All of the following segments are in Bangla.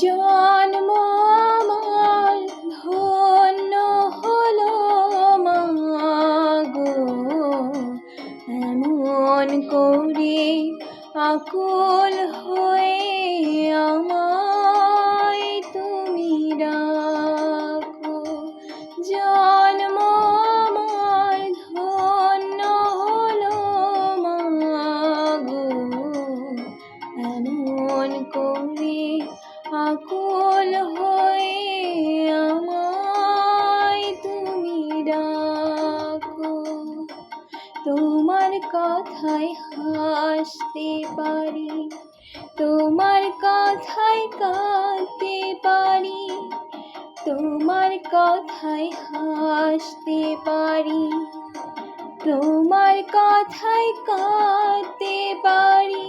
জন্ম আমার ধন্য হলো মাগো, এমন করে আকুল হয়ে আমায় তুমি রাখো। জন্ম আমার ধন্য হলো মাগো, এমন করে আকুল হয়ে আমায় তুমি রাখো। তোমার কথায় হাসতে পারি, তোমার কথায় কাঁদতে পারি, তোমার কথায় হাসতে পারি, তোমার কথায় কাঁদতে পারি,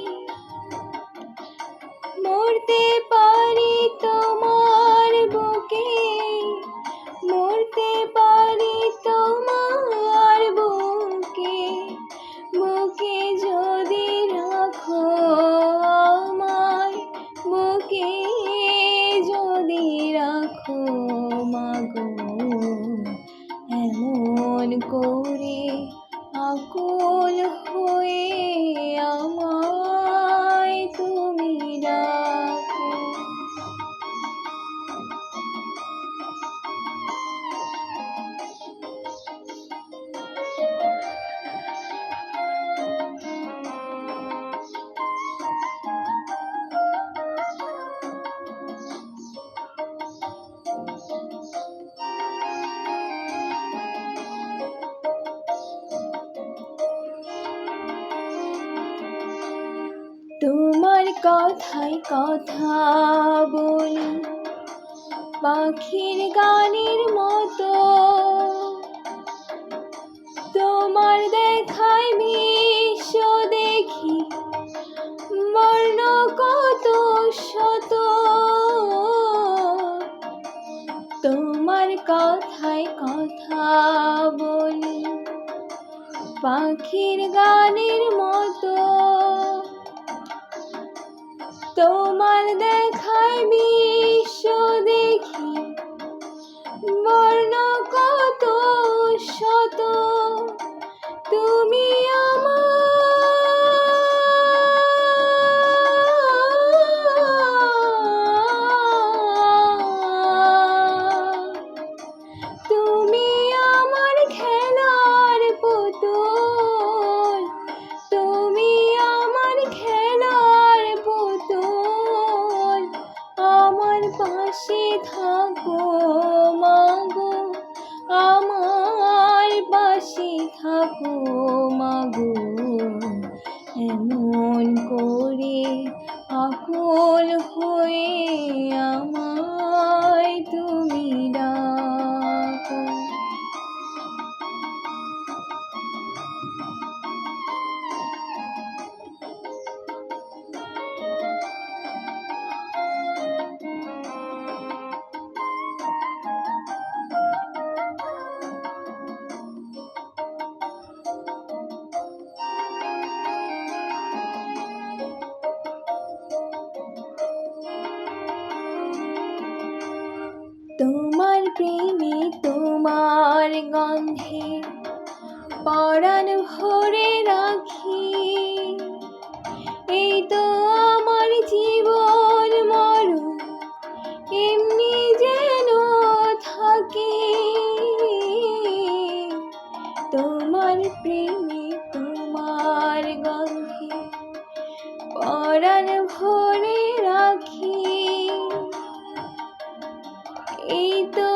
মরতে পারি তোমার বুকে, মরতে পারি তোমার বুকে, বুকে যদি রাখো আমায়, বুকে যদি রাখো মাগো, এমন করে আকুল হয়ে আমায় তুমি রাখো। তোমার কথায় কথা বলি পাখির গানের মতো, তোমার দেখায় বিশ্ব দেখি বর্ণ কত শত। তোমার কথায় কথা বলি পাখির গানের মতো, তোমার দেখায় বিশ্ব দেখি বর্ণ কত শত। তুমি তুমি আমার খেলার পুতুল, তুমি আমার খেলার পুতুল, আমার পাশে থাকো মাগো, আমার পাশে থাকো মাগো, এমন করে আকুল হয়ে আমায় তুমি ডাকো। তোমার প্রেমে তোমার গন্ধে পরাণ ভরে রাখি, এই তো আমার জীবন মরণ এমনি যেন থাকে। তোমার প্রেমে তোমার গন্ধে পরাণ ভরে রাখি, এই তো